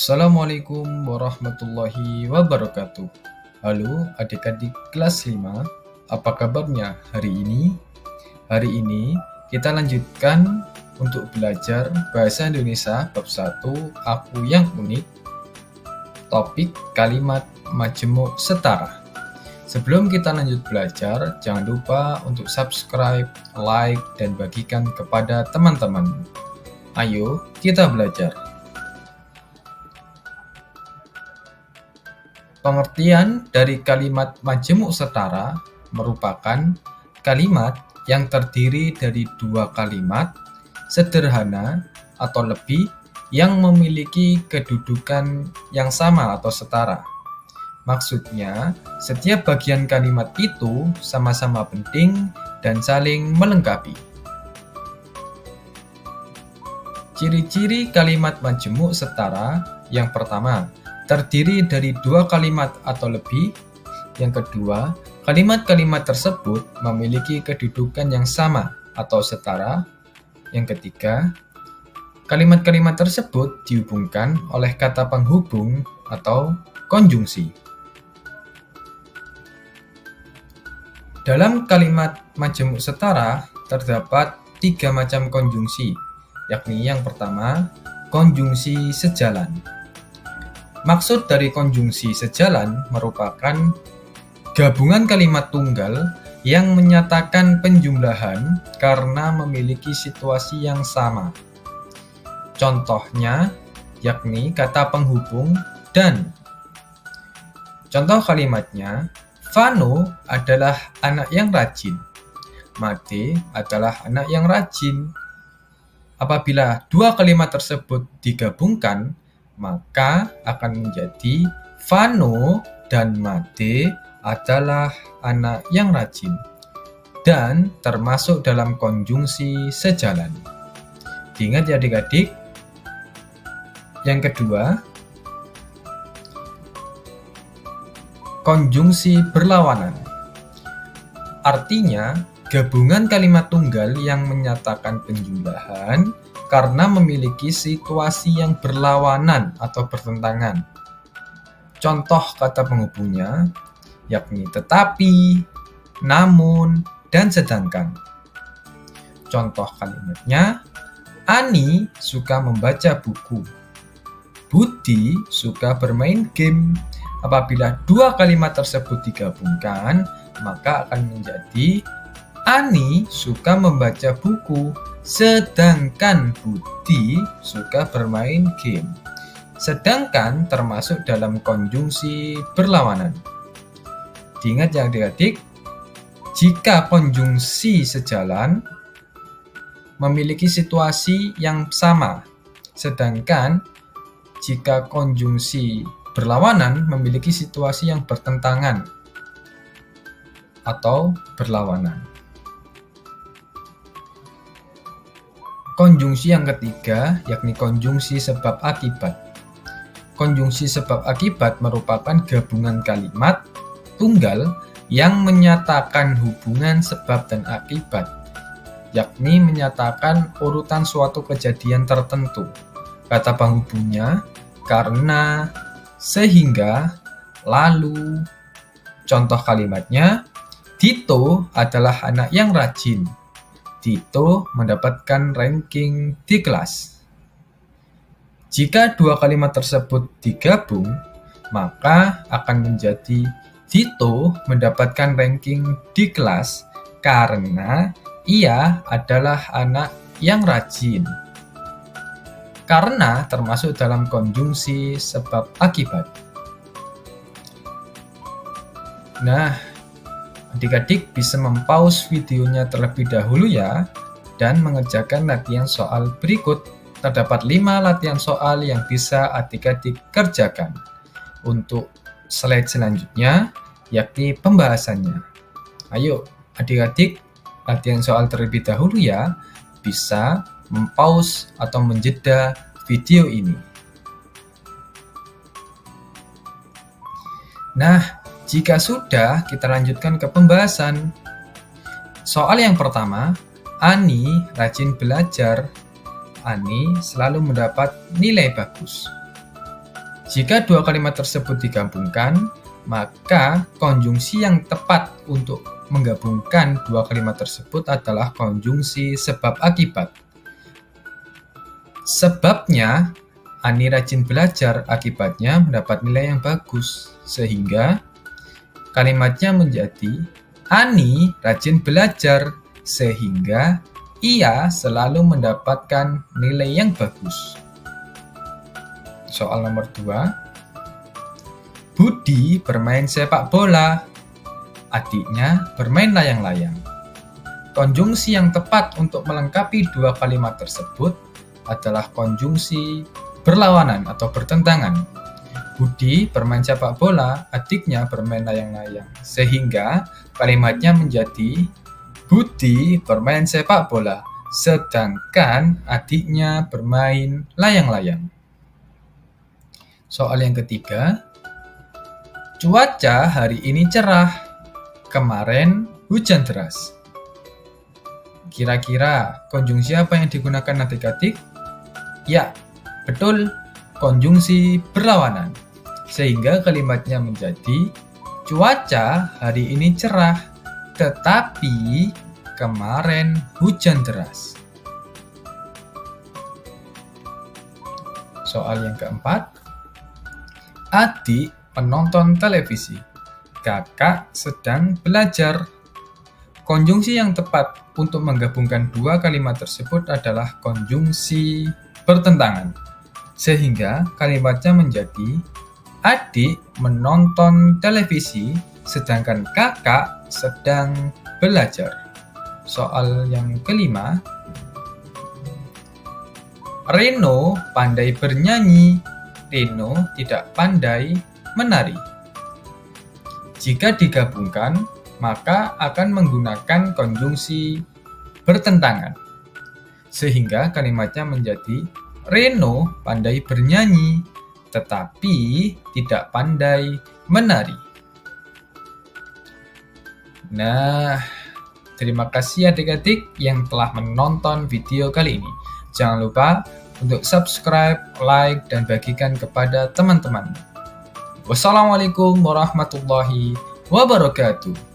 Assalamualaikum warahmatullahi wabarakatuh. Halo adik-adik kelas 5, apa kabarnya hari ini? Hari ini kita lanjutkan untuk belajar Bahasa Indonesia bab 1 Aku yang Unik, topik kalimat majemuk setara. Sebelum kita lanjut belajar, jangan lupa untuk subscribe, like, dan bagikan kepada teman-teman. Ayo kita belajar. Pengertian dari kalimat majemuk setara merupakan kalimat yang terdiri dari dua kalimat sederhana atau lebih yang memiliki kedudukan yang sama atau setara. Maksudnya, setiap bagian kalimat itu sama-sama penting dan saling melengkapi. Ciri-ciri kalimat majemuk setara yang pertama, terdiri dari dua kalimat atau lebih. Yang kedua, kalimat-kalimat tersebut memiliki kedudukan yang sama atau setara. Yang ketiga, kalimat-kalimat tersebut dihubungkan oleh kata penghubung atau konjungsi. Dalam kalimat majemuk setara terdapat tiga macam konjungsi, yakni yang pertama, konjungsi sejalan. Maksud dari konjungsi sejalan merupakan gabungan kalimat tunggal yang menyatakan penjumlahan karena memiliki situasi yang sama. Contohnya yakni kata penghubung dan. Contoh kalimatnya, Vano adalah anak yang rajin. Made adalah anak yang rajin. Apabila dua kalimat tersebut digabungkan, maka akan menjadi Vano dan Made adalah anak yang rajin dan termasuk dalam konjungsi sejalan. Diingat ya adik-adik. Yang kedua, konjungsi berlawanan. Artinya, gabungan kalimat tunggal yang menyatakan penjumlahan karena memiliki situasi yang berlawanan atau bertentangan. Contoh kata penghubungnya yakni tetapi, namun, dan sedangkan. Contoh kalimatnya, Ani suka membaca buku. Budi suka bermain game. Apabila dua kalimat tersebut digabungkan, maka akan menjadi Ani suka membaca buku, sedangkan Budi suka bermain game. Sedangkan termasuk dalam konjungsi berlawanan. Diingat ya adik-adik, jika konjungsi sejalan memiliki situasi yang sama, sedangkan jika konjungsi berlawanan memiliki situasi yang bertentangan atau berlawanan. Konjungsi yang ketiga yakni konjungsi sebab akibat. Konjungsi sebab akibat merupakan gabungan kalimat tunggal yang menyatakan hubungan sebab dan akibat, yakni menyatakan urutan suatu kejadian tertentu. Kata penghubungnya karena, sehingga, lalu. Contoh kalimatnya, Dito adalah anak yang rajin. Dito mendapatkan ranking di kelas. Jika dua kalimat tersebut digabung, maka akan menjadi Dito mendapatkan ranking di kelas karena ia adalah anak yang rajin. Karena termasuk dalam konjungsi sebab akibat. Nah, adik-adik bisa mempause videonya terlebih dahulu ya, dan mengerjakan latihan soal berikut. Terdapat 5 latihan soal yang bisa adik-adik kerjakan. Untuk slide selanjutnya, yakni pembahasannya. Ayo, adik-adik, latihan soal terlebih dahulu ya, bisa mempause atau menjeda video ini. Nah, jika sudah, kita lanjutkan ke pembahasan. Soal yang pertama, Ani rajin belajar. Ani selalu mendapat nilai bagus. Jika dua kalimat tersebut digabungkan, maka konjungsi yang tepat untuk menggabungkan dua kalimat tersebut adalah konjungsi sebab akibat. Sebabnya, Ani rajin belajar, akibatnya mendapat nilai yang bagus, sehingga kalimatnya menjadi Ani rajin belajar, sehingga ia selalu mendapatkan nilai yang bagus. Soal nomor 2. Budi bermain sepak bola, adiknya bermain layang-layang. Konjungsi yang tepat untuk melengkapi dua kalimat tersebut adalah konjungsi berlawanan atau bertentangan. Budi bermain sepak bola, adiknya bermain layang-layang. Sehingga kalimatnya menjadi Budi bermain sepak bola, sedangkan adiknya bermain layang-layang. Soal yang ketiga, cuaca hari ini cerah, kemarin hujan deras. Kira-kira konjungsi apa yang digunakan adik-adik? Ya, betul, konjungsi berlawanan. Sehingga kalimatnya menjadi cuaca hari ini cerah, tetapi kemarin hujan deras. Soal yang keempat, adik menonton televisi, kakak sedang belajar. Konjungsi yang tepat untuk menggabungkan dua kalimat tersebut adalah konjungsi bertentangan. Sehingga kalimatnya menjadi adik menonton televisi, sedangkan kakak sedang belajar. Soal yang kelima, Reno pandai bernyanyi, Reno tidak pandai menari. Jika digabungkan, maka akan menggunakan konjungsi bertentangan. Sehingga kalimatnya menjadi Reno pandai bernyanyi, tetapi tidak pandai menari. Nah, terima kasih adik-adik yang telah menonton video kali ini. Jangan lupa untuk subscribe, like, dan bagikan kepada teman-teman. Wassalamualaikum warahmatullahi wabarakatuh.